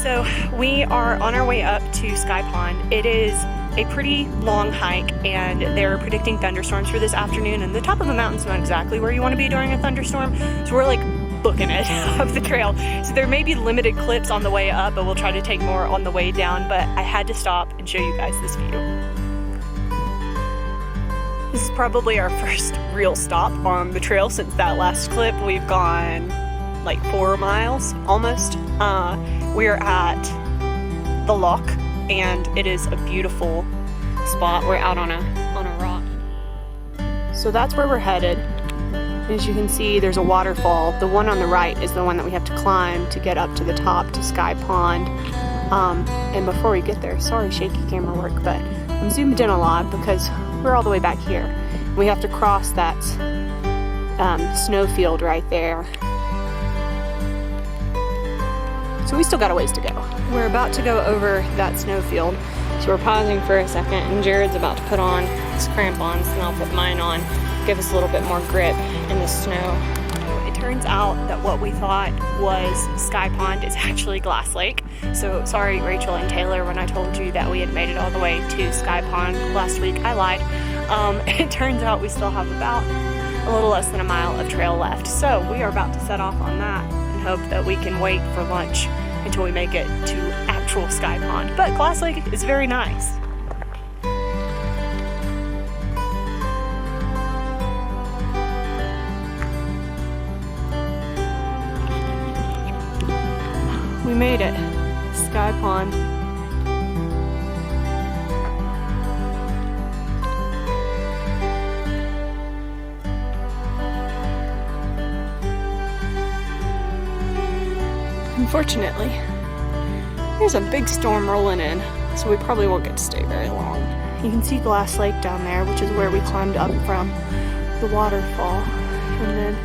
So we are on our way up to Sky Pond. It is a pretty long hike and they're predicting thunderstorms for this afternoon, and the top of the mountain's not exactly where you want to be during a thunderstorm, so we're like booking it up the trail. So there may be limited clips on the way up, but we'll try to take more on the way down, but I had to stop and show you guys this view. This is probably our first real stop on the trail since that last clip. We've gone like 4 miles almost. We're at the Loch and it is a beautiful spot. We're out on a rock. So that's where we're headed. As you can see, there's a waterfall. The one on the right is the one that we have to climb to get up to the top to Sky Pond. And before we get there, sorry shaky camera work, but I'm zoomed in a lot because we're all the way back here. We have to cross that snowfield right there. So we still got a ways to go. We're about to go over that snowfield. So we're pausing for a second and Jared's about to put on his crampons and I'll put mine on, give us a little bit more grip in the snow. It turns out that what we thought was Sky Pond is actually Glass Lake. So sorry Rachel and Taylor, when I told you that we had made it all the way to Sky Pond last week, I lied. It turns out we still have about a little less than a mile of trail left. So we are about to set off on that and hope that we can wait for lunch until we make it to actual Sky Pond. But Glass Lake is very nice. We made it. Sky Pond. Unfortunately, there's a big storm rolling in, so we probably won't get to stay very long. You can see Glass Lake down there, which is where we climbed up from the waterfall. And then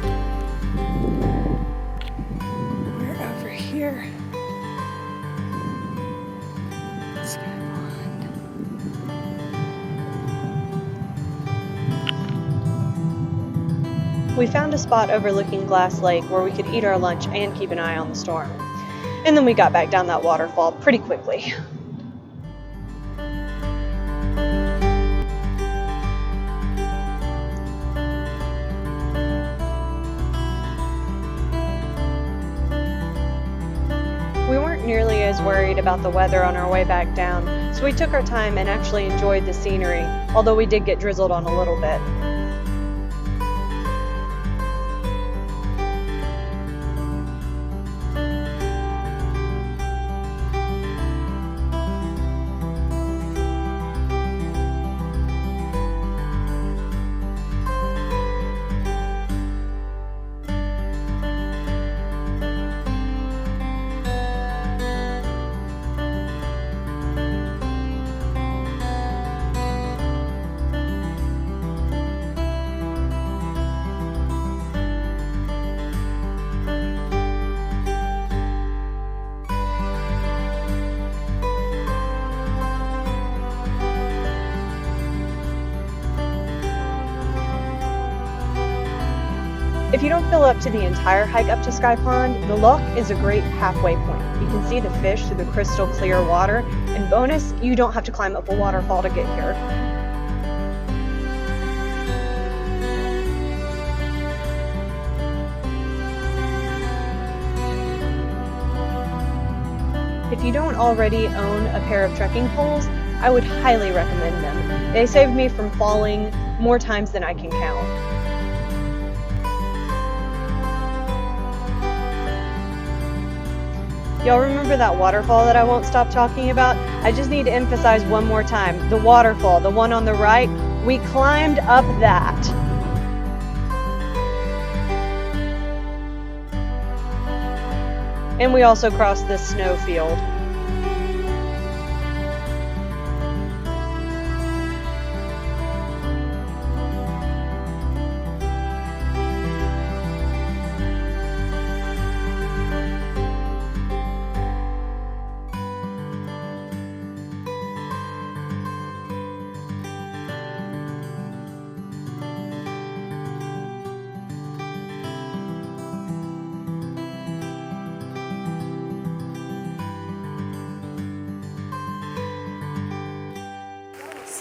we're over here. Sky Pond. We found a spot overlooking Glass Lake where we could eat our lunch and keep an eye on the storm. And then we got back down that waterfall pretty quickly. We weren't nearly as worried about the weather on our way back down, so we took our time and actually enjoyed the scenery, although we did get drizzled on a little bit. If you don't fill up to the entire hike up to Sky Pond, the Loch is a great halfway point. You can see the fish through the crystal clear water, and bonus, you don't have to climb up a waterfall to get here. If you don't already own a pair of trekking poles, I would highly recommend them. They saved me from falling more times than I can count. Y'all remember that waterfall that I won't stop talking about? I just need to emphasize one more time. The waterfall, the one on the right, we climbed up that. And we also crossed this snowfield.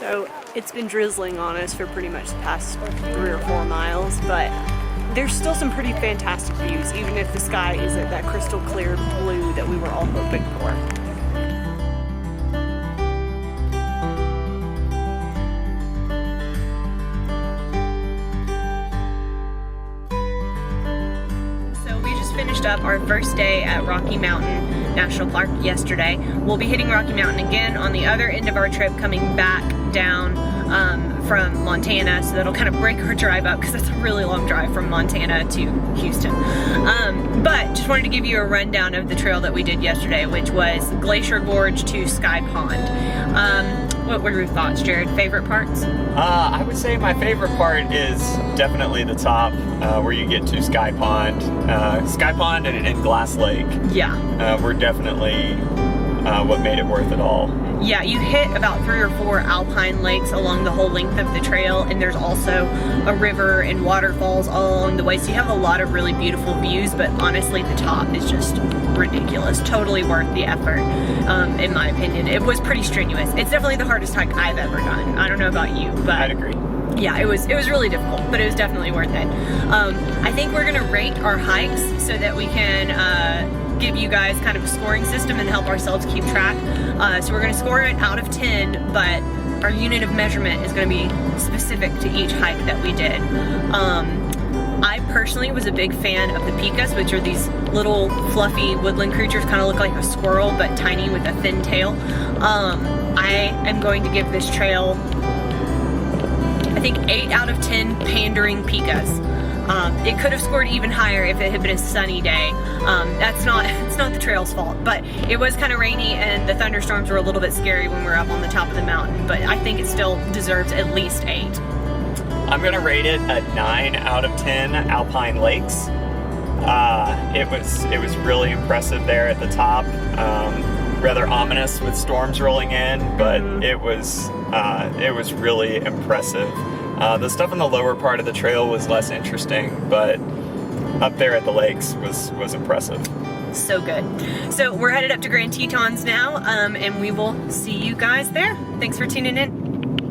So it's been drizzling on us for pretty much the past 3 or 4 miles, but there's still some pretty fantastic views, even if the sky isn't that crystal clear blue that we were all hoping for. Finished up our first day at Rocky Mountain National Park yesterday. We'll be hitting Rocky Mountain again on the other end of our trip, coming back down from Montana, so that'll kind of break our drive up because it's a really long drive from Montana to Houston. But just wanted to give you a rundown of the trail that we did yesterday, which was Glacier Gorge to Sky Pond. What were your thoughts, Jared? Favorite parts? I would say my favorite part is definitely the top, where you get to Sky Pond. Sky Pond and Glass Lake. Yeah. Were definitely what made it worth it all. Yeah, you hit about 3 or 4 alpine lakes along the whole length of the trail, and there's also a river and waterfalls all along the way, so you have a lot of really beautiful views, but honestly the top is just ridiculous. Totally worth the effort, in my opinion. It was pretty strenuous. It's definitely the hardest hike I've ever done. I don't know about you, but I'd agree. Yeah, it was really difficult, but it was definitely worth it. I think we're gonna rate our hikes so that we can give you guys kind of a scoring system and help ourselves keep track. So we're gonna score it out of 10, but our unit of measurement is gonna be specific to each hike that we did. I personally was a big fan of the pikas, which are these little fluffy woodland creatures, kind of look like a squirrel, but tiny with a thin tail. I am going to give this trail, I think, 8 out of 10 pandering pikas. It could have scored even higher if it had been a sunny day. It's not the trail's fault, but it was kind of rainy and the thunderstorms were a little bit scary when we were up on the top of the mountain, but I think it still deserves at least 8. I'm gonna rate it a 9 out of 10 alpine lakes. It was really impressive there at the top. Rather ominous with storms rolling in, but it was really impressive. The stuff in the lower part of the trail was less interesting, but up there at the lakes was impressive. So good. So we're headed up to Grand Tetons now, and we will see you guys there. Thanks for tuning in.